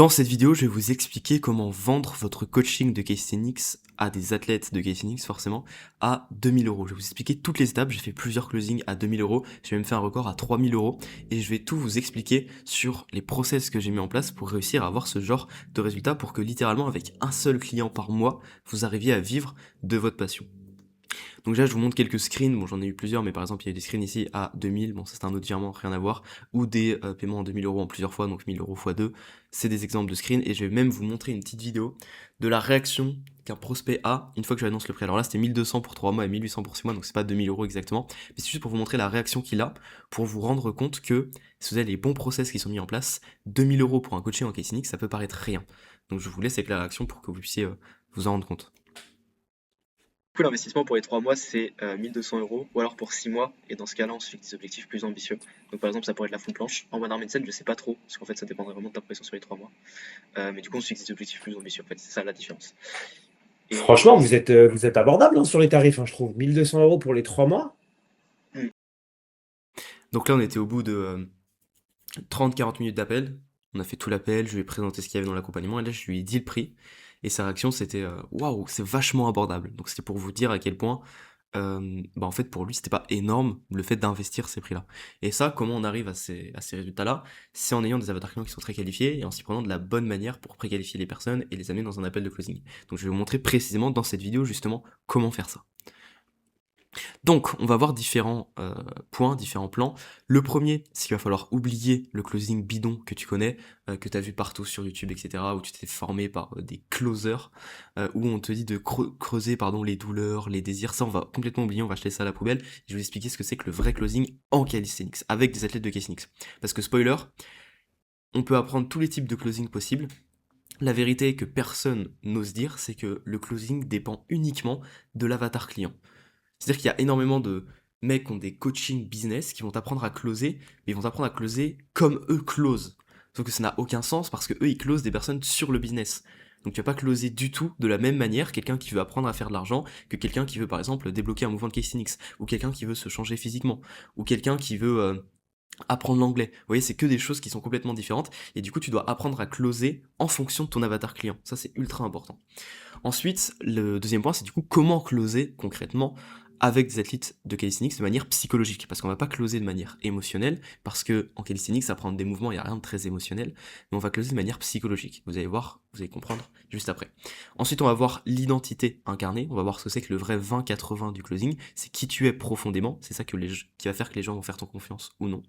Dans cette vidéo, je vais vous expliquer comment vendre votre coaching de calisthenics à des athlètes de calisthenics, forcément, à 2 000 euros. Je vais vous expliquer toutes les étapes. J'ai fait plusieurs closings à 2 000 euros. J'ai même fait un record à 3 000 euros. Et je vais tout vous expliquer sur les process que j'ai mis en place pour réussir à avoir ce genre de résultats pour que littéralement, avec un seul client par mois, vous arriviez à vivre de votre passion. Donc là, je vous montre quelques screens. Bon, j'en ai eu plusieurs, mais par exemple, il y a des screens ici à 2000. Bon, ça c'est un autre virement, rien à voir. Ou des paiements en 2000 euros en plusieurs fois, donc 1000 euros x 2. C'est des exemples de screens. Et je vais même vous montrer une petite vidéo de la réaction qu'un prospect a une fois que je lui annonce le prix. Alors là, c'était 1200 pour 3 mois et 1800 pour 6 mois, donc c'est pas 2000 euros exactement. Mais c'est juste pour vous montrer la réaction qu'il a, pour vous rendre compte que si vous avez les bons process qui sont mis en place, 2000 euros pour un coaching en calisthenics, ça peut paraître rien. Donc je vous laisse avec la réaction pour que vous puissiez vous en rendre compte. Du coup, l'investissement pour les 3 mois, c'est 1200 euros, ou alors pour 6 mois, et dans ce cas-là, on se fixe des objectifs plus ambitieux. Donc, par exemple, ça pourrait être la fond planche. En one arm and je sais pas trop, parce qu'en fait, ça dépendrait vraiment de ta pression sur les 3 mois. Mais du coup, on se fixe des objectifs plus ambitieux, en fait, c'est ça la différence. Franchement, Et vous êtes abordable hein, sur les tarifs, hein, je trouve. 1200 € pour les 3 mois. hmm, Donc là, on était au bout de 30-40 minutes d'appel. On a fait tout l'appel, je lui ai présenté ce qu'il y avait dans l'accompagnement et là je lui ai dit le prix. Et sa réaction c'était waouh, c'est vachement abordable. Donc c'était pour vous dire à quel point en fait pour lui c'était pas énorme le fait d'investir ces prix-là. Et ça, comment on arrive à ces résultats-là? C'est en ayant des avatars clients qui sont très qualifiés et en s'y prenant de la bonne manière pour préqualifier les personnes et les amener dans un appel de closing. Donc je vais vous montrer précisément dans cette vidéo justement comment faire ça. Donc, on va voir différents points, différents plans. Le premier, c'est qu'il va falloir oublier le closing bidon que tu connais, que tu as vu partout sur YouTube, etc., où tu t'es formé par des closers, où on te dit de creuser les douleurs, les désirs. Ça, on va complètement oublier, on va jeter ça à la poubelle. Je vais vous expliquer ce que c'est que le vrai closing en calisthenics, avec des athlètes de calisthenics. Parce que, spoiler, on peut apprendre tous les types de closing possibles. La vérité que personne n'ose dire, c'est que le closing dépend uniquement de l'avatar client. C'est-à-dire qu'il y a énormément de mecs qui ont des coaching business qui vont t'apprendre à closer, mais ils vont t'apprendre à closer comme eux closent. Sauf que ça n'a aucun sens parce que eux ils closent des personnes sur le business. Donc tu vas pas closer du tout de la même manière quelqu'un qui veut apprendre à faire de l'argent que quelqu'un qui veut par exemple débloquer un mouvement de calisthenics, ou quelqu'un qui veut se changer physiquement, ou quelqu'un qui veut apprendre l'anglais. Vous voyez, c'est que des choses qui sont complètement différentes et du coup tu dois apprendre à closer en fonction de ton avatar client. Ça c'est ultra important. Ensuite, le deuxième point, c'est du coup comment closer concrètement avec des athlètes de calisthenics de manière psychologique, parce qu'on va pas closer de manière émotionnelle, parce que en calisthenics, apprendre des mouvements, il n'y a rien de très émotionnel, mais on va closer de manière psychologique. Vous allez voir, vous allez comprendre juste après. Ensuite, on va voir l'identité incarnée, on va voir ce que c'est que le vrai 20-80 du closing, c'est qui tu es profondément, c'est ça qui va faire que les gens vont faire ton confiance ou non.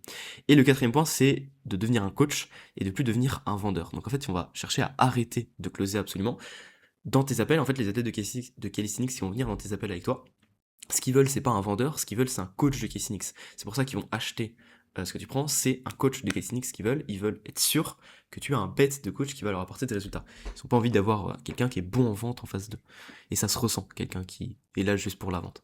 Et le quatrième point, c'est de devenir un coach et de plus devenir un vendeur. Donc en fait, on va chercher à arrêter de closer absolument. Dans tes appels, en fait, les athlètes de calisthenics qui vont venir dans tes appels avec toi, ce qu'ils veulent, c'est pas un vendeur, ce qu'ils veulent, c'est un coach de calisthenics. C'est pour ça qu'ils vont acheter ce que tu prends, c'est un coach de calisthenics qu'ils veulent. Ils veulent être sûrs que tu as un bête de coach qui va leur apporter des résultats. Ils n'ont pas envie d'avoir quelqu'un qui est bon en vente en face d'eux. Et ça se ressent, quelqu'un qui est là juste pour la vente.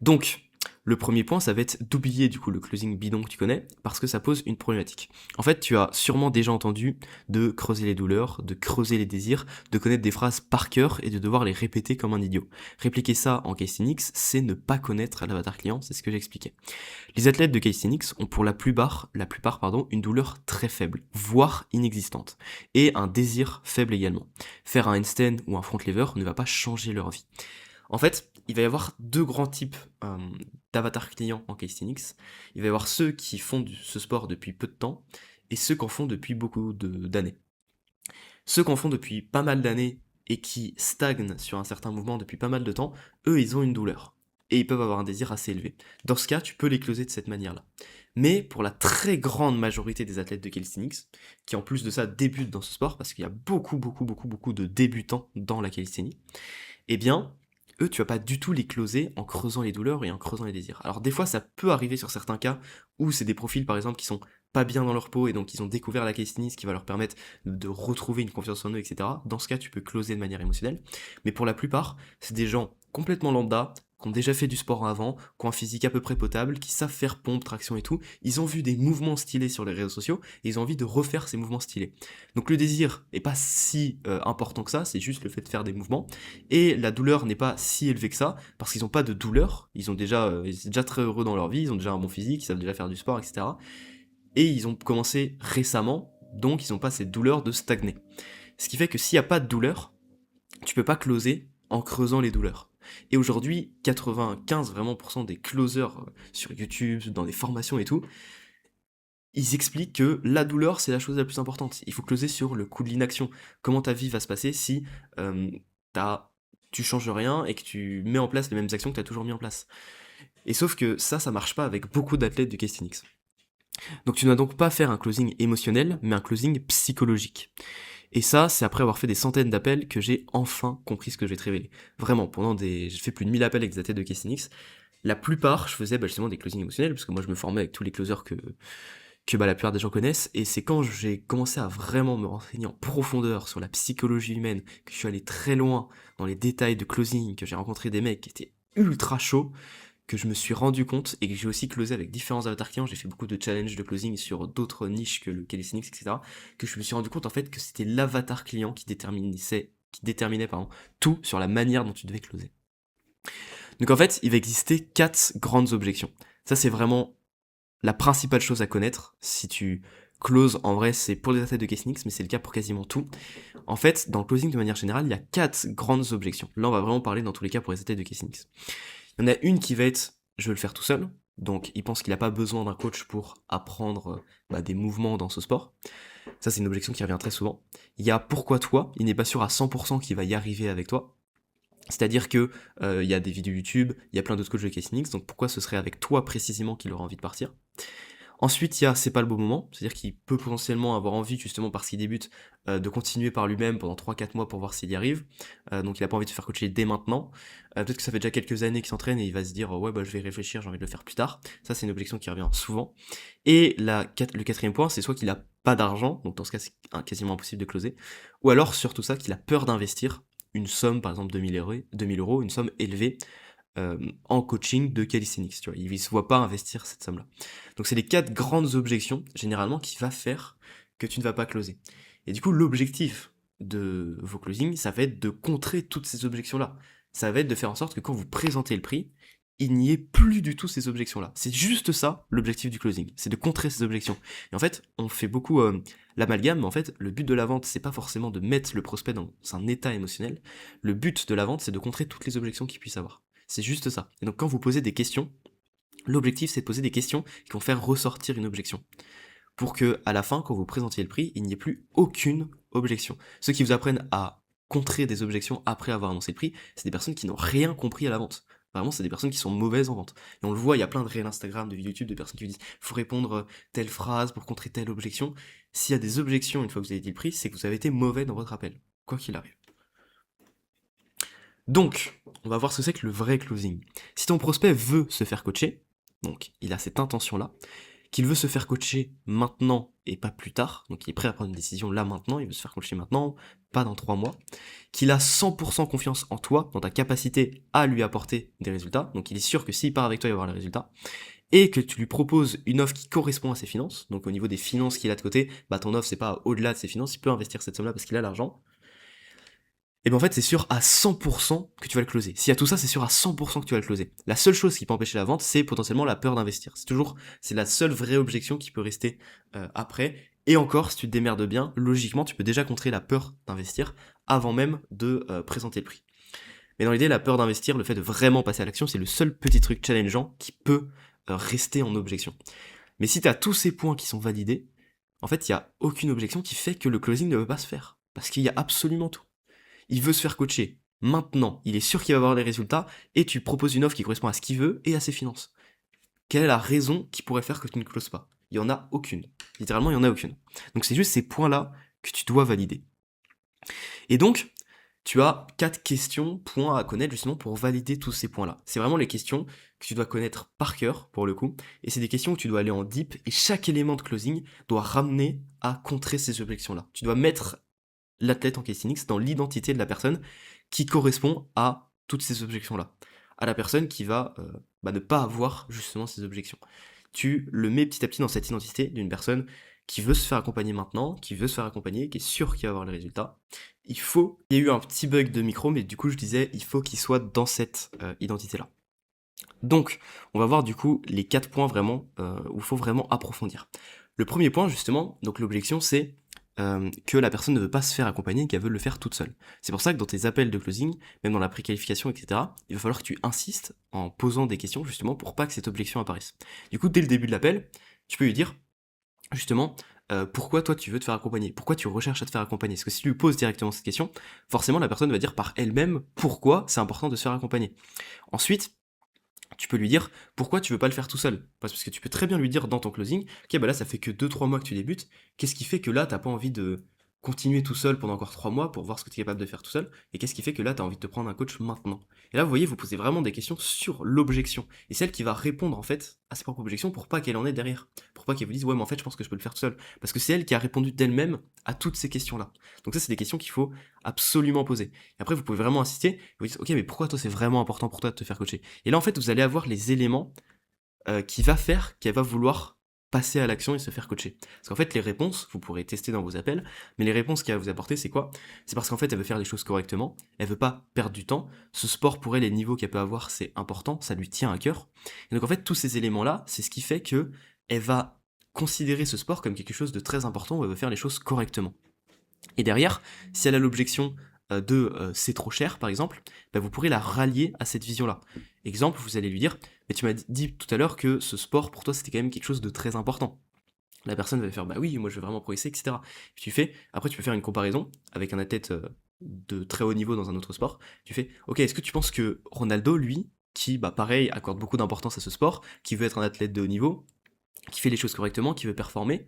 Donc, le premier point, ça va être d'oublier du coup le closing bidon que tu connais, parce que ça pose une problématique. En fait, tu as sûrement déjà entendu de creuser les douleurs, de creuser les désirs, de connaître des phrases par cœur et de devoir les répéter comme un idiot. Répliquer ça en calisthenics, c'est ne pas connaître l'avatar client, c'est ce que j'expliquais. Les athlètes de calisthenics ont pour la plupart, une douleur très faible, voire inexistante, et un désir faible également. Faire un handstand ou un front lever ne va pas changer leur vie. En fait, il va y avoir deux grands types d'avatars clients en calisthenics. Il va y avoir ceux qui font ce sport depuis peu de temps et ceux qui en font depuis beaucoup d'années. Ceux qui en font depuis pas mal d'années et qui stagnent sur un certain mouvement depuis pas mal de temps, eux, ils ont une douleur. Et ils peuvent avoir un désir assez élevé. Dans ce cas, tu peux les closer de cette manière-là. Mais pour la très grande majorité des athlètes de calisthenics, qui en plus de ça débutent dans ce sport, parce qu'il y a beaucoup de débutants dans la calisthénie, eh bien, eux, tu vas pas du tout les closer en creusant les douleurs et en creusant les désirs. Alors des fois, ça peut arriver sur certains cas où c'est des profils, par exemple, qui sont pas bien dans leur peau et donc ils ont découvert la calisthenics qui va leur permettre de retrouver une confiance en eux, etc. Dans ce cas, tu peux closer de manière émotionnelle. Mais pour la plupart, c'est des gens complètement lambda, qui ont déjà fait du sport avant, qui ont un physique à peu près potable, qui savent faire pompe, traction et tout. Ils ont vu des mouvements stylés sur les réseaux sociaux et ils ont envie de refaire ces mouvements stylés. Donc le désir est pas si important que ça, c'est juste le fait de faire des mouvements. Et la douleur n'est pas si élevée que ça, parce qu'ils n'ont pas de douleur, ils sont déjà très heureux dans leur vie, ils ont déjà un bon physique, ils savent déjà faire du sport, etc. Et ils ont commencé récemment, donc ils n'ont pas cette douleur de stagner. Ce qui fait que s'il n'y a pas de douleur, tu peux pas closer en creusant les douleurs. Et aujourd'hui, 95% vraiment des closers sur YouTube, dans des formations et tout, ils expliquent que la douleur, c'est la chose la plus importante. Il faut closer sur le coût de l'inaction. Comment ta vie va se passer si euh, tu changes rien et que tu mets en place les mêmes actions que tu as toujours mis en place. Et sauf que ça marche pas avec beaucoup d'athlètes du calisthenics. Donc tu ne dois donc pas faire un closing émotionnel, mais un closing psychologique. Et ça, c'est après avoir fait des centaines d'appels que j'ai enfin compris ce que je vais te révéler. Vraiment, j'ai fait plus de 1000 appels avec des athlètes de calisthenics. La plupart, je faisais justement des closings émotionnels, parce que moi je me formais avec tous les closers que la plupart des gens connaissent, et c'est quand j'ai commencé à vraiment me renseigner en profondeur sur la psychologie humaine, que je suis allé très loin dans les détails de closing, que j'ai rencontré des mecs qui étaient ultra chauds, que je me suis rendu compte, et que j'ai aussi closé avec différents avatars clients, j'ai fait beaucoup de challenges de closing sur d'autres niches que le calisthenics, etc., que je me suis rendu compte en fait que c'était l'avatar client qui déterminait tout sur la manière dont tu devais closer. Donc en fait, il va exister 4 grandes objections. Ça c'est vraiment la principale chose à connaître si tu closes. En vrai, c'est pour les athlètes de calisthenics, mais c'est le cas pour quasiment tout. En fait, dans le closing de manière générale, il y a 4 grandes objections. Là, on va vraiment parler dans tous les cas pour les athlètes de calisthenics. Il y en a une qui va être « je veux le faire tout seul », donc il pense qu'il n'a pas besoin d'un coach pour apprendre des mouvements dans ce sport. Ça, c'est une objection qui revient très souvent. Il y a « pourquoi toi ?» Il n'est pas sûr à 100% qu'il va y arriver avec toi. C'est-à-dire que il y a des vidéos YouTube, il y a plein d'autres coachs de calisthenics, donc pourquoi ce serait avec toi précisément qu'il aurait envie de partir ? Ensuite, il y a c'est pas le bon moment, c'est-à-dire qu'il peut potentiellement avoir envie, justement parce qu'il débute, de continuer par lui-même pendant 3-4 mois pour voir s'il y arrive, donc il a pas envie de se faire coacher dès maintenant. Peut-être que ça fait déjà quelques années qu'il s'entraîne et il va se dire ouais je vais réfléchir, j'ai envie de le faire plus tard. Ça c'est une objection qui revient souvent. Et le quatrième point, c'est soit qu'il a pas d'argent, donc dans ce cas c'est quasiment impossible de closer, ou alors surtout ça, qu'il a peur d'investir une somme, par exemple 2000 €, une somme élevée, en coaching de calisthenics, tu vois. Il ne se voit pas investir cette somme-là. Donc c'est les 4 grandes objections, généralement, qui va faire que tu ne vas pas closer. Et du coup, l'objectif de vos closings, ça va être de contrer toutes ces objections-là. Ça va être de faire en sorte que quand vous présentez le prix, il n'y ait plus du tout ces objections-là. C'est juste ça, l'objectif du closing. C'est de contrer ces objections. Et en fait, on fait beaucoup l'amalgame, mais en fait, le but de la vente, c'est pas forcément de mettre le prospect dans un état émotionnel. Le but de la vente, c'est de contrer toutes les objections qu'il puisse avoir. C'est juste ça. Et donc quand vous posez des questions, l'objectif c'est de poser des questions qui vont faire ressortir une objection. Pour que à la fin, quand vous présentiez le prix, il n'y ait plus aucune objection. Ceux qui vous apprennent à contrer des objections après avoir annoncé le prix, c'est des personnes qui n'ont rien compris à la vente. Vraiment, c'est des personnes qui sont mauvaises en vente. Et on le voit, il y a plein de réels Instagram, de vidéos YouTube, de personnes qui vous disent faut répondre telle phrase pour contrer telle objection. S'il y a des objections une fois que vous avez dit le prix, c'est que vous avez été mauvais dans votre appel, quoi qu'il arrive. Donc, on va voir ce que c'est que le vrai closing. Si ton prospect veut se faire coacher, donc il a cette intention-là, qu'il veut se faire coacher maintenant et pas plus tard, donc il est prêt à prendre une décision là maintenant, il veut se faire coacher maintenant, pas dans 3 mois, qu'il a 100% confiance en toi, dans ta capacité à lui apporter des résultats, donc il est sûr que s'il part avec toi, il va avoir les résultats, et que tu lui proposes une offre qui correspond à ses finances, donc au niveau des finances qu'il a de côté, ton offre c'est pas au-delà de ses finances, il peut investir cette somme-là parce qu'il a l'argent, et bien en fait c'est sûr à 100% que tu vas le closer. S'il y a tout ça, c'est sûr à 100% que tu vas le closer. La seule chose qui peut empêcher la vente, c'est potentiellement la peur d'investir. C'est la seule vraie objection qui peut rester après. Et encore, si tu te démerdes bien, logiquement, tu peux déjà contrer la peur d'investir avant même de présenter le prix. Mais dans l'idée, la peur d'investir, le fait de vraiment passer à l'action, c'est le seul petit truc challengeant qui peut rester en objection. Mais si tu as tous ces points qui sont validés, en fait, il n'y a aucune objection qui fait que le closing ne peut pas se faire. Parce qu'il y a absolument tout. Il veut se faire coacher maintenant, il est sûr qu'il va avoir les résultats, et tu proposes une offre qui correspond à ce qu'il veut et à ses finances. Quelle est la raison qui pourrait faire que tu ne closes pas ? Il n'y en a aucune. Littéralement, il n'y en a aucune. Donc c'est juste ces points-là que tu dois valider. Et donc, tu as 4 points à connaître justement pour valider tous ces points-là. C'est vraiment les questions que tu dois connaître par cœur, pour le coup, et c'est des questions où tu dois aller en deep, et chaque élément de closing doit ramener à contrer ces objections-là. Tu dois mettre l'athlète en calisthenics dans l'identité de la personne qui correspond à toutes ces objections-là. À la personne qui va ne pas avoir justement ces objections. Tu le mets petit à petit dans cette identité d'une personne qui veut se faire accompagner maintenant, qui veut se faire accompagner, qui est sûr qu'il va avoir les résultats. Il y a eu un petit bug de micro, mais du coup je disais, il faut qu'il soit dans cette identité-là. Donc, on va voir du coup les 4 points vraiment où il faut vraiment approfondir. Le premier point, justement, donc l'objection, c'est que la personne ne veut pas se faire accompagner et qu'elle veut le faire toute seule. C'est pour ça que dans tes appels de closing, même dans la préqualification, etc., il va falloir que tu insistes en posant des questions, justement, pour pas que cette objection apparaisse. Du coup, dès le début de l'appel, tu peux lui dire, justement, pourquoi toi tu veux te faire accompagner, pourquoi tu recherches à te faire accompagner. Parce que si tu lui poses directement cette question, forcément la personne va dire par elle-même pourquoi c'est important de se faire accompagner. Ensuite, tu peux lui dire pourquoi tu veux pas le faire tout seul. Parce que tu peux très bien lui dire dans ton closing, ok bah là ça fait que 2-3 mois que tu débutes, qu'est-ce qui fait que là t'as pas envie de continuer tout seul pendant encore 3 mois pour voir ce que tu es capable de faire tout seul, et qu'est-ce qui fait que là t'as envie de te prendre un coach maintenant. Et là vous voyez, vous posez vraiment des questions sur l'objection, et celle qui va répondre en fait à ses propres objections pour pas qu'elle en ait derrière, pour pas qu'elle vous dise ouais mais en fait je pense que je peux le faire tout seul, parce que c'est elle qui a répondu d'elle-même à toutes ces questions-là. Donc ça c'est des questions qu'il faut absolument poser. Et après vous pouvez vraiment insister, et vous dites ok mais pourquoi toi c'est vraiment important pour toi de te faire coacher. Et là en fait vous allez avoir les éléments qui va faire qu'elle va vouloir passer à l'action et se faire coacher. Parce qu'en fait, les réponses, vous pourrez tester dans vos appels, mais les réponses qu'elle va vous apporter, c'est quoi? C'est parce qu'en fait, elle veut faire les choses correctement, elle veut pas perdre du temps, ce sport pour elle, les niveaux qu'elle peut avoir, c'est important, ça lui tient à cœur. Et donc en fait, tous ces éléments-là, c'est ce qui fait que elle va considérer ce sport comme quelque chose de très important où elle veut faire les choses correctement. Et derrière, si elle a l'objection de c'est trop cher, par exemple, bah, vous pourrez la rallier à cette vision-là. Exemple, vous allez lui dire, mais tu m'as dit tout à l'heure que ce sport, pour toi, c'était quand même quelque chose de très important. La personne va faire, bah oui, moi je veux vraiment progresser, etc. Puis tu fais, après tu peux faire une comparaison avec un athlète de très haut niveau dans un autre sport. Tu fais, ok, est-ce que tu penses que Ronaldo, lui, qui, bah pareil, accorde beaucoup d'importance à ce sport, qui veut être un athlète de haut niveau, qui fait les choses correctement, qui veut performer,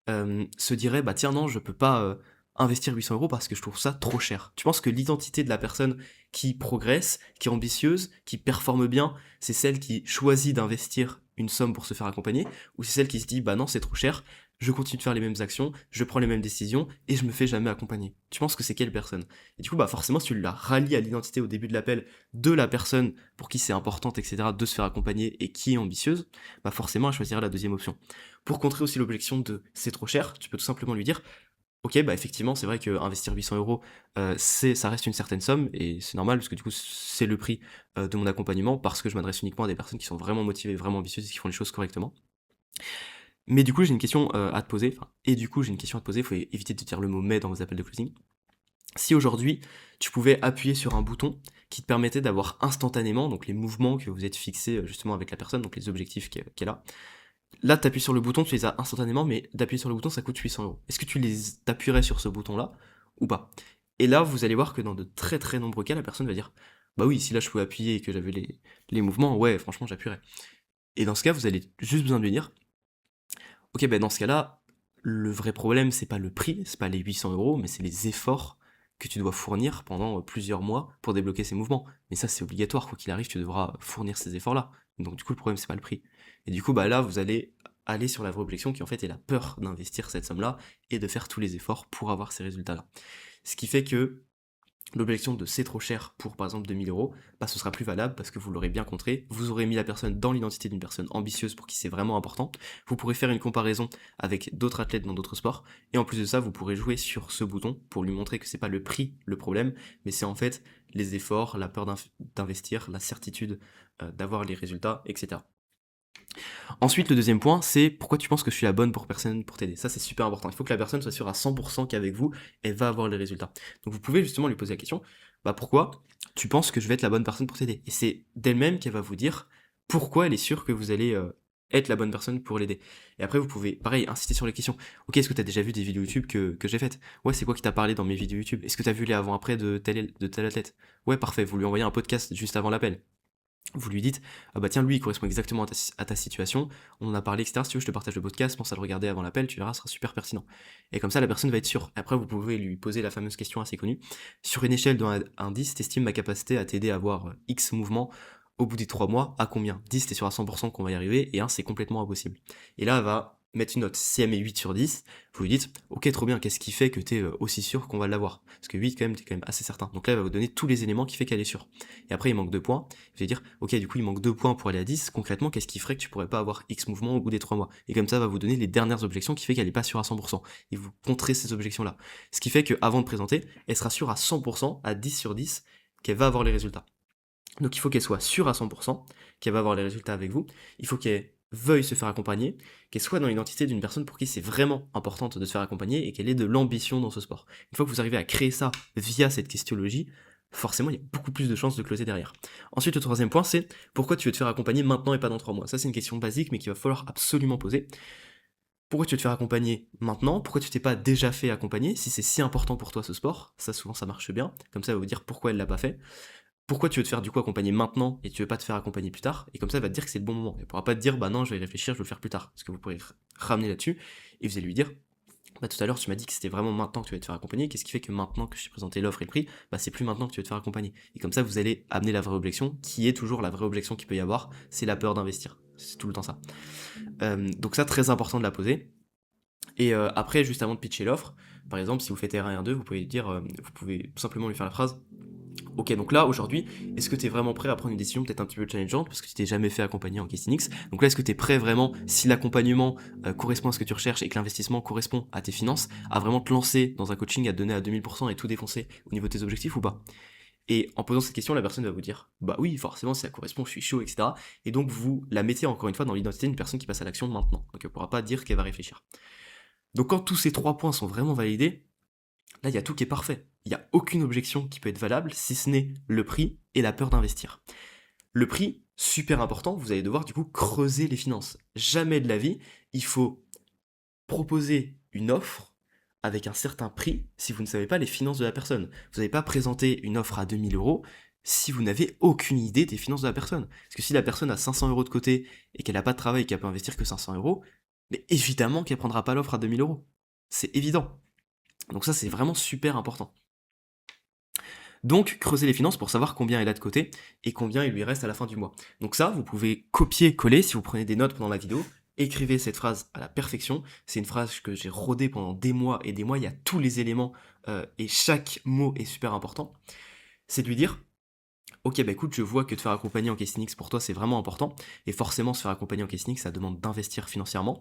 se dirait bah tiens non je peux pas investir 800 € parce que je trouve ça trop cher. Tu penses que l'identité de la personne qui progresse, qui est ambitieuse, qui performe bien, c'est celle qui choisit d'investir une somme pour se faire accompagner, ou c'est celle qui se dit bah non c'est trop cher, je continue de faire les mêmes actions, je prends les mêmes décisions et je me fais jamais accompagner. Tu penses que c'est quelle personne? Et du coup bah forcément si tu la rallies à l'identité au début de l'appel de la personne pour qui c'est importante etc de se faire accompagner et qui est ambitieuse, bah forcément elle choisira la deuxième option. Pour contrer aussi l'objection de c'est trop cher, tu peux tout simplement lui dire ok, bah effectivement, c'est vrai que investir 800 €, ça reste une certaine somme, et c'est normal, parce que du coup, c'est le prix de mon accompagnement, parce que je m'adresse uniquement à des personnes qui sont vraiment motivées, vraiment ambitieuses, et qui font les choses correctement. Mais du coup, j'ai une question à te poser, il faut éviter de dire le mot mais dans vos appels de closing. Si aujourd'hui, tu pouvais appuyer sur un bouton qui te permettait d'avoir instantanément, donc les mouvements que vous êtes fixés justement avec la personne, donc les objectifs qu'elle a, là, t'appuies sur le bouton, tu les as instantanément, mais d'appuyer sur le bouton, ça coûte 800 €. Est-ce que t'appuierais sur ce bouton-là ou pas? Et là, vous allez voir que dans de très très nombreux cas, la personne va dire bah oui, si là je pouvais appuyer et que j'avais les mouvements, ouais, franchement, j'appuierais. Et dans ce cas, vous allez juste besoin de lui dire ok, ben dans ce cas-là, le vrai problème, c'est pas le prix, c'est pas les 800 €, mais c'est les efforts que tu dois fournir pendant plusieurs mois pour débloquer ces mouvements. Mais ça, c'est obligatoire, quoi qu'il arrive, tu devras fournir ces efforts-là. Donc du coup, le problème, c'est pas le prix. Et du coup, bah là, vous allez aller sur la vraie objection qui en fait est la peur d'investir cette somme-là et de faire tous les efforts pour avoir ces résultats-là. Ce qui fait que l'objection de c'est trop cher pour par exemple 2000 €, bah ce sera plus valable parce que vous l'aurez bien contré, vous aurez mis la personne dans l'identité d'une personne ambitieuse pour qui c'est vraiment important, vous pourrez faire une comparaison avec d'autres athlètes dans d'autres sports, et en plus de ça, vous pourrez jouer sur ce bouton pour lui montrer que c'est pas le prix le problème, mais c'est en fait les efforts, la peur d'investir, la certitude d'avoir les résultats, etc. Ensuite, le deuxième point, c'est pourquoi tu penses que je suis la bonne personne pour t'aider. Ça, c'est super important. Il faut que la personne soit sûre à 100% qu'avec vous, elle va avoir les résultats. Donc, vous pouvez justement lui poser la question, bah pourquoi tu penses que je vais être la bonne personne pour t'aider? Et c'est d'elle-même qu'elle va vous dire pourquoi elle est sûre que vous allez être la bonne personne pour l'aider. Et après, vous pouvez, pareil, insister sur les questions. Ok, est-ce que tu as déjà vu des vidéos YouTube que j'ai faites? Ouais, c'est quoi qui t'a parlé dans mes vidéos YouTube? Est-ce que tu as vu les avant-après de tel athlète? Ouais, parfait, vous lui envoyez un podcast juste avant l'appel. Vous lui dites ah bah tiens lui il correspond exactement à ta situation, on en a parlé etc, si tu veux je te partage le podcast, pense à le regarder avant l'appel, tu verras ce sera super pertinent. Et comme ça la personne va être sûre. Après vous pouvez lui poser la fameuse question assez connue, sur une échelle de 1 à 10, t'estimes ma capacité à t'aider à avoir X mouvements au bout des 3 mois à combien? 10 t'es sûr à 100% qu'on va y arriver, et 1 c'est complètement impossible. Et là elle va mettre une note, si elle met 8 sur 10, vous lui dites ok trop bien, qu'est-ce qui fait que t'es aussi sûr qu'on va l'avoir? Parce que 8 quand même t'es quand même assez certain. Donc là elle va vous donner tous les éléments qui fait qu'elle est sûre. Et après il manque 2 points, vous allez dire ok du coup il manque 2 points pour aller à 10, concrètement qu'est-ce qui ferait que tu pourrais pas avoir X mouvements au bout des 3 mois? Et comme ça elle va vous donner les dernières objections qui fait qu'elle est pas sûre à 100%. Et vous contrez ces objections là. Ce qui fait qu'avant de présenter, elle sera sûre à 100%, à 10 sur 10, qu'elle va avoir les résultats. Donc il faut qu'elle soit sûre à 100% qu'elle va avoir les résultats avec vous, il faut qu'elle veuille se faire accompagner, qu'elle soit dans l'identité d'une personne pour qui c'est vraiment important de se faire accompagner et qu'elle ait de l'ambition dans ce sport. Une fois que vous arrivez à créer ça via cette questionologie, forcément, il y a beaucoup plus de chances de closer derrière. Ensuite, le troisième point, c'est pourquoi tu veux te faire accompagner maintenant et pas dans 3 mois. Ça, c'est une question basique, mais qu'il va falloir absolument poser. Pourquoi tu veux te faire accompagner maintenant? Pourquoi tu t'es pas déjà fait accompagner? Si c'est si important pour toi ce sport, ça souvent ça marche bien. Comme ça, elle va vous dire pourquoi elle l'a pas fait. Pourquoi tu veux te faire du coup accompagner maintenant et tu veux pas te faire accompagner plus tard? Et comme ça, elle va te dire que c'est le bon moment. Elle pourra pas te dire bah non, je vais y réfléchir, je vais le faire plus tard. Parce que vous pourrez ramener là-dessus et vous allez lui dire bah tout à l'heure tu m'as dit que c'était vraiment maintenant que tu vas te faire accompagner. Qu'est-ce qui fait que maintenant que je t'ai présenté l'offre et le prix, bah c'est plus maintenant que tu vas te faire accompagner. Et comme ça, vous allez amener la vraie objection, qui est toujours la vraie objection qu'il peut y avoir, c'est la peur d'investir. C'est tout le temps ça. Donc ça, très important de la poser. Et après, juste avant de pitcher l'offre, par exemple, si vous faites R1 et R2, vous pouvez dire, vous pouvez tout simplement lui faire la phrase. Ok, donc là, aujourd'hui, est-ce que tu es vraiment prêt à prendre une décision peut-être un petit peu challengeante, parce que tu t'es jamais fait accompagner en Castinix. Donc là, est-ce que tu es prêt vraiment, si l'accompagnement correspond à ce que tu recherches et que l'investissement correspond à tes finances, à vraiment te lancer dans un coaching, à te donner à 2000% et tout défoncer au niveau de tes objectifs ou pas? Et en posant cette question, la personne va vous dire bah oui, forcément, si ça correspond, je suis chaud, etc. Et donc vous la mettez encore une fois dans l'identité d'une personne qui passe à l'action maintenant. Donc elle ne pourra pas dire qu'elle va réfléchir. Donc quand tous ces 3 points sont vraiment validés, là il y a tout qui est parfait. Il n'y a aucune objection qui peut être valable si ce n'est le prix et la peur d'investir. Le prix, super important, vous allez devoir du coup creuser les finances. Jamais de la vie, il faut proposer une offre avec un certain prix si vous ne savez pas les finances de la personne. Vous n'allez pas présenter une offre à 2000 € si vous n'avez aucune idée des finances de la personne. Parce que si la personne a 500 € de côté et qu'elle n'a pas de travail et qu'elle peut investir que 500 €, mais évidemment qu'elle prendra pas l'offre à 2000 €. C'est évident. Donc ça, c'est vraiment super important. Donc, creuser les finances pour savoir combien elle a de côté et combien il lui reste à la fin du mois. Donc ça, vous pouvez copier-coller si vous prenez des notes pendant la vidéo. Écrivez cette phrase à la perfection. C'est une phrase que j'ai rodée pendant des mois et des mois. Il y a tous les éléments et chaque mot est super important. C'est de lui dire ok, bah écoute, je vois que te faire accompagner en Castinix pour toi c'est vraiment important. Et forcément, se faire accompagner en Castinix, ça demande d'investir financièrement.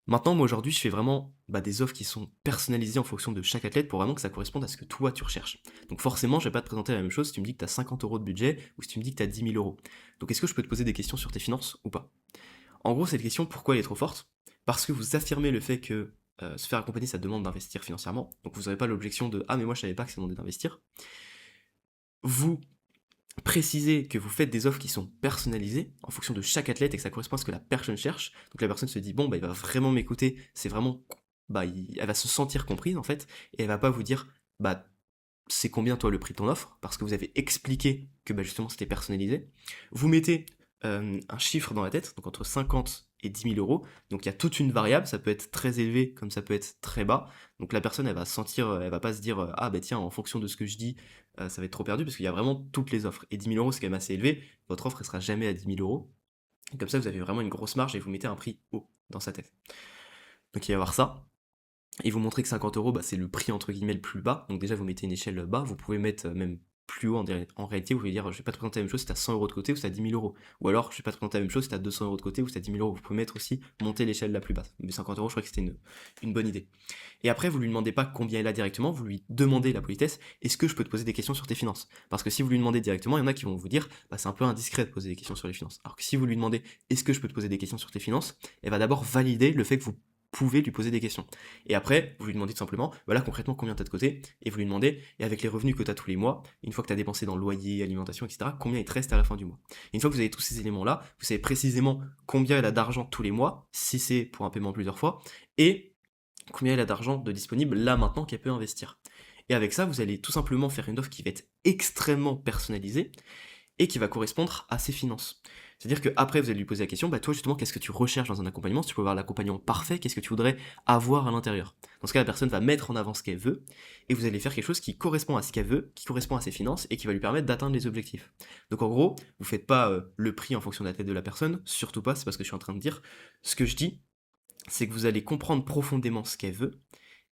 Maintenant, moi aujourd'hui, je fais vraiment des offres qui sont personnalisées en fonction de chaque athlète pour vraiment que ça corresponde à ce que toi tu recherches. Donc forcément, je vais pas te présenter la même chose si tu me dis que tu as 50 € de budget ou si tu me dis que tu as 10 000 €. Donc est-ce que je peux te poser des questions sur tes finances ou pas? En gros, cette question, pourquoi elle est trop forte? Parce que vous affirmez le fait que se faire accompagner, ça demande d'investir financièrement. Donc vous n'aurez pas l'objection de ah mais moi je savais pas que ça demandait d'investir. Vous précisez que vous faites des offres qui sont personnalisées en fonction de chaque athlète et que ça correspond à ce que la personne cherche. Donc la personne se dit bon bah il va vraiment m'écouter, c'est vraiment elle va se sentir comprise en fait et elle va pas vous dire bah c'est combien toi le prix de ton offre parce que vous avez expliqué que justement c'était personnalisé. Vous mettez un chiffre dans la tête, donc entre 50 et 10 000 €. Donc il y a toute une variable, ça peut être très élevé comme ça peut être très bas. Donc la personne elle va sentir, elle va pas se dire ah bah tiens en fonction de ce que je dis ça va être trop perdu parce qu'il y a vraiment toutes les offres. Et 10 000 € c'est quand même assez élevé, votre offre elle sera jamais à 10 000 €. Et comme ça vous avez vraiment une grosse marge et vous mettez un prix haut dans sa tête. Donc il va y avoir ça. Et vous montrez que 50 € c'est le prix entre guillemets le plus bas. Donc déjà vous mettez une échelle bas, vous pouvez mettre même plus haut en réalité, vous pouvez dire je vais pas te présenter la même chose si t'as 100 € de côté ou si t'as 10 000 €. Ou alors je vais pas te présenter la même chose si t'as 200 € de côté ou si t'as 10 000 €. Vous pouvez mettre aussi monter l'échelle la plus basse. Mais 50 € je crois que c'était une bonne idée. Et après vous lui demandez pas combien elle a directement, vous lui demandez la politesse, est-ce que je peux te poser des questions sur tes finances? Parce que si vous lui demandez directement, il y en a qui vont vous dire c'est un peu indiscret de poser des questions sur les finances. Alors que si vous lui demandez est-ce que je peux te poser des questions sur tes finances, elle va d'abord valider le fait que vous pouvez lui poser des questions. Et après, vous lui demandez tout simplement, voilà concrètement combien tu as de côté, et vous lui demandez, et avec les revenus que tu as tous les mois, une fois que tu as dépensé dans le loyer, alimentation, etc., combien il te reste à la fin du mois. Et une fois que vous avez tous ces éléments-là, vous savez précisément combien elle a d'argent tous les mois, si c'est pour un paiement plusieurs fois, et combien elle a d'argent de disponible là maintenant qu'elle peut investir. Et avec ça, vous allez tout simplement faire une offre qui va être extrêmement personnalisée, et qui va correspondre à ses finances. C'est-à-dire qu'après, vous allez lui poser la question, toi justement, qu'est-ce que tu recherches dans un accompagnement? Si tu peux avoir l'accompagnement parfait, qu'est-ce que tu voudrais avoir à l'intérieur? Dans ce cas, la personne va mettre en avant ce qu'elle veut, et vous allez faire quelque chose qui correspond à ce qu'elle veut, qui correspond à ses finances, et qui va lui permettre d'atteindre les objectifs. Donc en gros, vous faites pas le prix en fonction de la tête de la personne, surtout pas, c'est pas ce que je suis en train de dire. Ce que je dis, c'est que vous allez comprendre profondément ce qu'elle veut,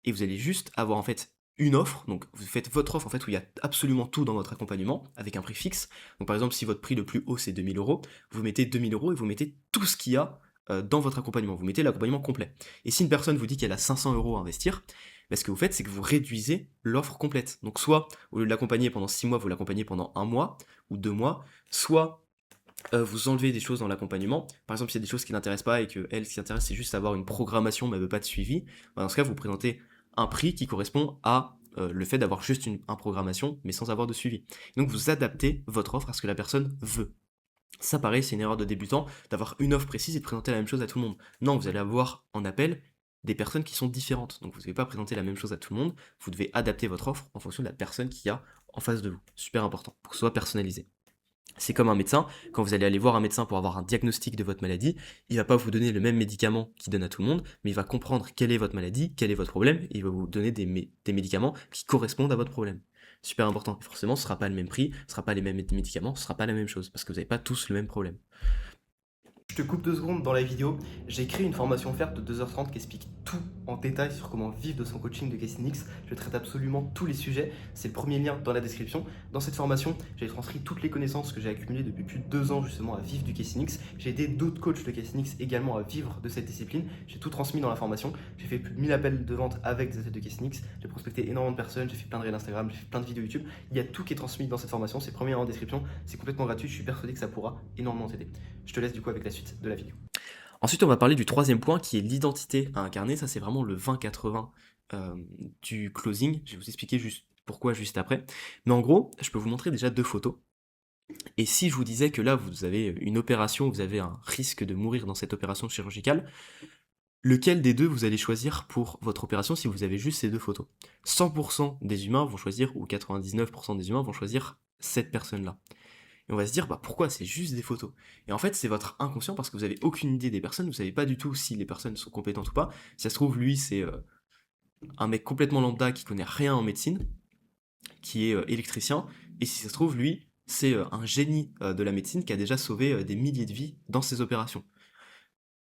et vous allez juste avoir en fait une offre, donc vous faites votre offre en fait où il y a absolument tout dans votre accompagnement, avec un prix fixe. Donc par exemple, si votre prix le plus haut c'est 2000 €, vous mettez 2000 € et vous mettez tout ce qu'il y a dans votre accompagnement, vous mettez l'accompagnement complet. Et si une personne vous dit qu'elle a 500 € à investir, ce que vous faites c'est que vous réduisez l'offre complète. Donc soit au lieu de l'accompagner pendant 6 mois, vous l'accompagnez pendant 1 mois ou 2 mois, soit vous enlevez des choses dans l'accompagnement. Par exemple, s'il y a des choses qui l'intéressent pas et que elle, ce qui l'intéresse, c'est juste avoir une programmation, mais elle veut pas de suivi, bah, dans ce cas, vous présentez un prix qui correspond à le fait d'avoir juste une programmation, mais sans avoir de suivi. Donc vous adaptez votre offre à ce que la personne veut. Ça, pareil, c'est une erreur de débutant d'avoir une offre précise et de présenter la même chose à tout le monde. Non, vous allez avoir en appel des personnes qui sont différentes. Donc vous ne devez pas présenter la même chose à tout le monde, vous devez adapter votre offre en fonction de la personne qu'il y a en face de vous. Super important, pour que ce soit personnalisé. C'est comme un médecin, quand vous allez aller voir un médecin pour avoir un diagnostic de votre maladie, il va pas vous donner le même médicament qu'il donne à tout le monde, mais il va comprendre quelle est votre maladie, quel est votre problème, et il va vous donner des médicaments qui correspondent à votre problème. Super important. Et forcément, ce sera pas le même prix, ce sera pas les mêmes médicaments, ce sera pas la même chose, parce que vous n'avez pas tous le même problème. Je te coupe 2 secondes dans la vidéo. J'ai créé une formation offerte de 2h30 qui explique tout en détail sur comment vivre de son coaching de Caseinix. Je traite absolument tous les sujets. C'est le premier lien dans la description. Dans cette formation, j'ai transcrit toutes les connaissances que j'ai accumulées depuis plus de 2 ans justement à vivre du Caseinix. J'ai aidé d'autres coachs de Caseinix également à vivre de cette discipline. J'ai tout transmis dans la formation. J'ai fait plus de 1000 appels de vente avec des aides de Caseinix. J'ai prospecté énormément de personnes. J'ai fait plein de réels Instagram. J'ai fait plein de vidéos YouTube. Il y a tout qui est transmis dans cette formation. C'est le premier lien en description. C'est complètement gratuit. Je suis persuadé que ça pourra énormément t'aider. Je te laisse du coup avec la suite de la vidéo. Ensuite, on va parler du troisième point qui est l'identité à incarner. Ça, c'est vraiment le 20-80 du closing. Je vais vous expliquer juste pourquoi juste après. Mais en gros, je peux vous montrer déjà 2 photos. Et si je vous disais que là, vous avez une opération, vous avez un risque de mourir dans cette opération chirurgicale, lequel des deux vous allez choisir pour votre opération si vous avez juste ces 2 photos? 100% des humains vont choisir, ou 99% des humains vont choisir cette personne-là. Et on va se dire, bah pourquoi? C'est juste des photos. Et en fait, c'est votre inconscient parce que vous avez aucune idée des personnes, vous savez pas du tout si les personnes sont compétentes ou pas. Si ça se trouve, lui, c'est un mec complètement lambda qui connaît rien en médecine, qui est électricien, et si ça se trouve, lui, c'est un génie de la médecine qui a déjà sauvé des milliers de vies dans ses opérations.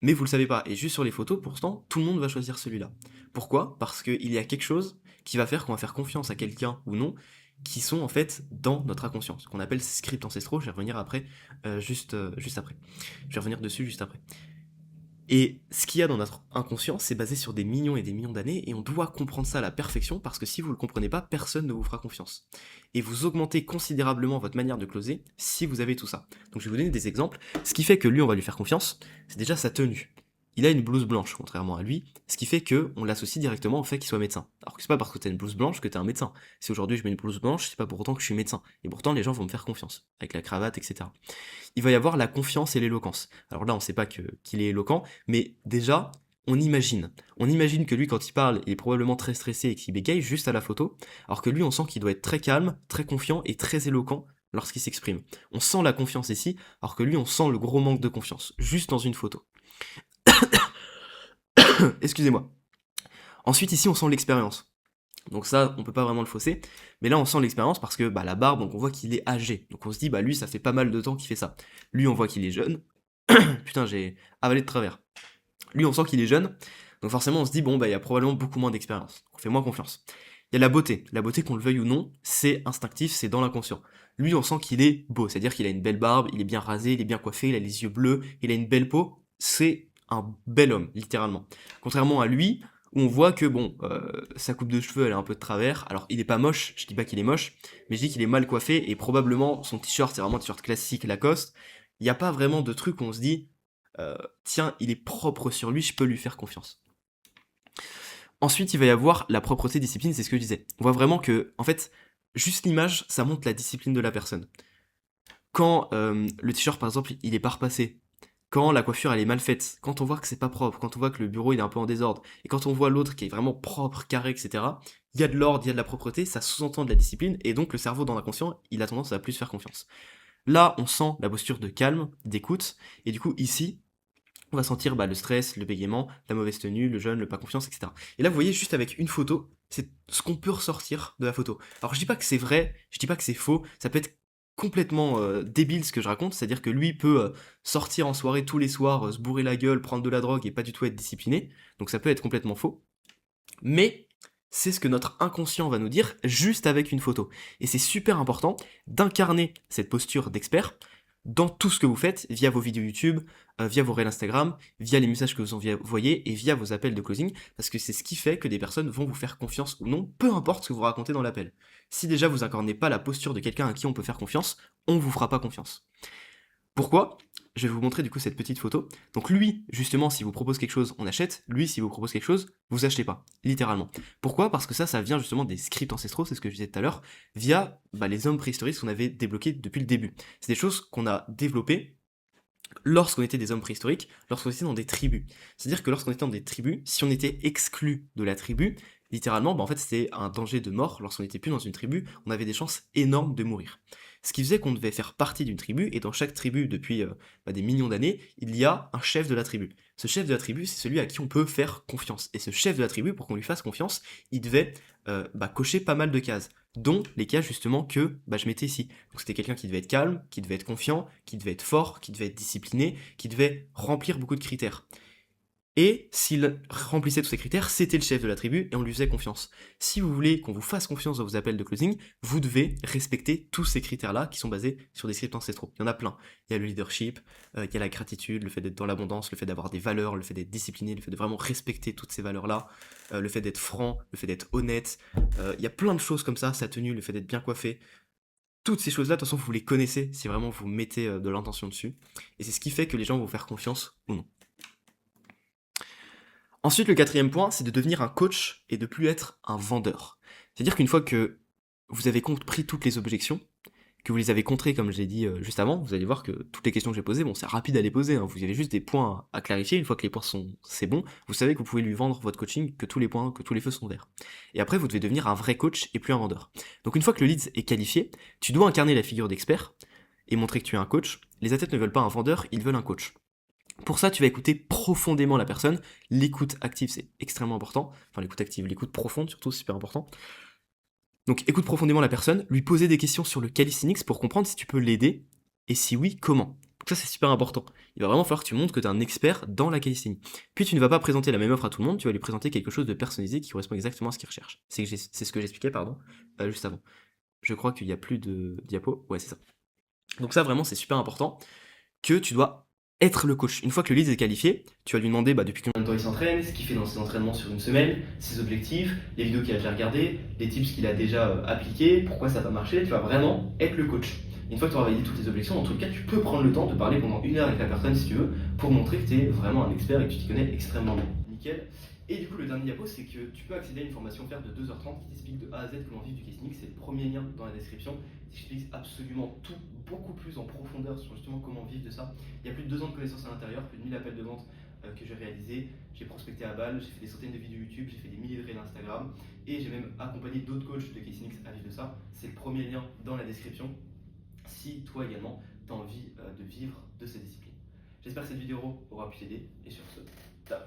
Mais vous le savez pas, et juste sur les photos, pourtant, tout le monde va choisir celui-là. Pourquoi? Parce qu'il y a quelque chose qui va faire qu'on va faire confiance à quelqu'un ou non, qui sont en fait dans notre inconscient, ce qu'on appelle scripts ancestraux. Je vais revenir après, juste après. Je vais revenir dessus juste après. Et ce qu'il y a dans notre inconscient, c'est basé sur des millions et des millions d'années, et on doit comprendre ça à la perfection, parce que si vous le comprenez pas, personne ne vous fera confiance. Et vous augmentez considérablement votre manière de closer si vous avez tout ça. Donc je vais vous donner des exemples. Ce qui fait que lui, on va lui faire confiance, c'est déjà sa tenue. Il a une blouse blanche, contrairement à lui, ce qui fait que on l'associe directement au fait qu'il soit médecin. Alors que c'est pas parce que t'as une blouse blanche que t'es un médecin. Si aujourd'hui je mets une blouse blanche, c'est pas pour autant que je suis médecin. Et pourtant, les gens vont me faire confiance, avec la cravate, etc. Il va y avoir la confiance et l'éloquence. Alors là, on sait pas qu'il est éloquent, mais déjà, on imagine. On imagine que lui, quand il parle, il est probablement très stressé et qu'il bégaye juste à la photo, alors que lui, on sent qu'il doit être très calme, très confiant et très éloquent lorsqu'il s'exprime. On sent la confiance ici, alors que lui, on sent le gros manque de confiance, juste dans une photo. Excusez-moi. Ensuite, ici, on sent l'expérience. Donc ça, on peut pas vraiment le fausser, mais là on sent l'expérience parce que la barbe, donc on voit qu'il est âgé. Donc on se dit, lui, ça fait pas mal de temps qu'il fait ça. Lui, on voit qu'il est jeune. Putain, j'ai avalé de travers. Lui, on sent qu'il est jeune, donc forcément on se dit, il y a probablement beaucoup moins d'expérience. On fait moins confiance. Il y a la beauté. La beauté, qu'on le veuille ou non, c'est instinctif, c'est dans l'inconscient. Lui, on sent qu'il est beau, c'est-à-dire qu'il a une belle barbe, il est bien rasé, il est bien coiffé, il a les yeux bleus, il a une belle peau. C'est un bel homme, littéralement. Contrairement à lui, où on voit que sa coupe de cheveux elle est un peu de travers. Alors il est pas moche, je dis pas qu'il est moche, mais je dis qu'il est mal coiffé et probablement son t-shirt c'est vraiment un t-shirt classique Lacoste. Il n'y a pas vraiment de truc où on se dit tiens, il est propre sur lui, je peux lui faire confiance. Ensuite il va y avoir la propreté discipline, c'est ce que je disais. On voit vraiment que en fait juste l'image ça montre la discipline de la personne. Quand le t-shirt par exemple il est pas repassé, quand la coiffure elle est mal faite, quand on voit que c'est pas propre, quand on voit que le bureau il est un peu en désordre, et quand on voit l'autre qui est vraiment propre, carré, etc., il y a de l'ordre, il y a de la propreté, ça sous-entend de la discipline, et donc le cerveau dans l'inconscient, il a tendance à plus faire confiance. Là, on sent la posture de calme, d'écoute, et du coup ici, on va sentir le stress, le bégaiement, la mauvaise tenue, le jeûne, le pas confiance, etc. Et là, vous voyez, juste avec une photo, c'est ce qu'on peut ressortir de la photo. Alors je dis pas que c'est vrai, je dis pas que c'est faux, ça peut être complètement débile ce que je raconte, c'est-à-dire que lui peut sortir en soirée tous les soirs, se bourrer la gueule, prendre de la drogue et pas du tout être discipliné, donc ça peut être complètement faux, mais c'est ce que notre inconscient va nous dire juste avec une photo. Et c'est super important d'incarner cette posture d'expert dans tout ce que vous faites, via vos vidéos YouTube, via vos réels Instagram, via les messages que vous envoyez et via vos appels de closing, parce que c'est ce qui fait que des personnes vont vous faire confiance ou non, peu importe ce que vous racontez dans l'appel. Si déjà vous incarnez pas la posture de quelqu'un à qui on peut faire confiance, on vous fera pas confiance. Pourquoi? Je vais vous montrer du coup cette petite photo. Donc lui, justement, s'il vous propose quelque chose, on achète. Lui, s'il vous propose quelque chose, vous achetez pas, littéralement. Pourquoi? Parce que ça vient justement des scripts ancestraux, c'est ce que je disais tout à l'heure, via les hommes préhistoriques qu'on avait débloqués depuis le début. C'est des choses qu'on a développées lorsqu'on était des hommes préhistoriques, lorsqu'on était dans des tribus. C'est-à-dire que lorsqu'on était dans des tribus, si on était exclu de la tribu, littéralement, en fait, c'était un danger de mort. Lorsqu'on n'était plus dans une tribu, on avait des chances énormes de mourir. Ce qui faisait qu'on devait faire partie d'une tribu, et dans chaque tribu, depuis des millions d'années, il y a un chef de la tribu. Ce chef de la tribu, c'est celui à qui on peut faire confiance. Et ce chef de la tribu, pour qu'on lui fasse confiance, il devait cocher pas mal de cases, dont les cases justement que je mettais ici. Donc c'était quelqu'un qui devait être calme, qui devait être confiant, qui devait être fort, qui devait être discipliné, qui devait remplir beaucoup de critères. Et s'il remplissait tous ces critères, c'était le chef de la tribu et on lui faisait confiance. Si vous voulez qu'on vous fasse confiance dans vos appels de closing, vous devez respecter tous ces critères-là qui sont basés sur des scripts ancestraux. Il y en a plein. Il y a le leadership, il y a la gratitude, le fait d'être dans l'abondance, le fait d'avoir des valeurs, le fait d'être discipliné, le fait de vraiment respecter toutes ces valeurs-là, le fait d'être franc, le fait d'être honnête. Il y a plein de choses comme ça, sa tenue, le fait d'être bien coiffé. Toutes ces choses-là, de toute façon, vous les connaissez si vraiment vous mettez de l'intention dessus. Et c'est ce qui fait que les gens vont faire confiance ou non. Ensuite, le quatrième point, c'est de devenir un coach et de plus être un vendeur. C'est-à-dire qu'une fois que vous avez compris toutes les objections, que vous les avez contrées comme je l'ai dit juste avant, vous allez voir que toutes les questions que j'ai posées, c'est rapide à les poser, hein. Vous avez juste des points à clarifier. Une fois que les points c'est bon, vous savez que vous pouvez lui vendre votre coaching, que tous les feux sont verts. Et après, vous devez devenir un vrai coach et plus un vendeur. Donc une fois que le lead est qualifié, tu dois incarner la figure d'expert et montrer que tu es un coach. Les athlètes ne veulent pas un vendeur, ils veulent un coach. Pour ça, tu vas écouter profondément la personne. L'écoute active, c'est extrêmement important. Enfin, l'écoute active, l'écoute profonde surtout, c'est super important. Donc, écoute profondément la personne, lui poser des questions sur le calisthenics pour comprendre si tu peux l'aider, et si oui, comment. Donc ça, c'est super important. Il va vraiment falloir que tu montres que tu es un expert dans la calisthénie. Puis, tu ne vas pas présenter la même offre à tout le monde, tu vas lui présenter quelque chose de personnalisé qui correspond exactement à ce qu'il recherche. C'est ce que j'expliquais, juste avant. Je crois qu'il n'y a plus de diapo. Ouais, c'est ça. Donc ça, vraiment, c'est super important que tu dois être le coach. Une fois que le lead est qualifié, tu vas lui demander depuis combien de temps il s'entraîne, ce qu'il fait dans ses entraînements sur une semaine, ses objectifs, les vidéos qu'il a déjà regardées, les tips qu'il a déjà appliqués, pourquoi ça va marcher. Tu vas vraiment être le coach. Une fois que tu auras validé toutes les objections, dans tout le cas, tu peux prendre le temps de parler pendant 1 heure avec la personne si tu veux, pour montrer que tu es vraiment un expert et que tu t'y connais extrêmement bien. Nickel. Et du coup, le dernier diapo, c'est que tu peux accéder à une formation offerte de 2h30 qui t'explique de A à Z comment vivre du calisthenics. C'est le premier lien dans la description. J'explique absolument tout, beaucoup plus en profondeur sur justement comment vivre de ça. Il y a plus de 2 ans de connaissances à l'intérieur, plus de 1000 appels de vente que j'ai réalisés. J'ai prospecté à Bâle, j'ai fait des centaines de vidéos YouTube, j'ai fait des milliers de réels Instagram et j'ai même accompagné d'autres coachs de calisthenics à vivre de ça. C'est le premier lien dans la description si toi également tu as envie de vivre de cette discipline. J'espère que cette vidéo aura pu t'aider et sur ce, ciao.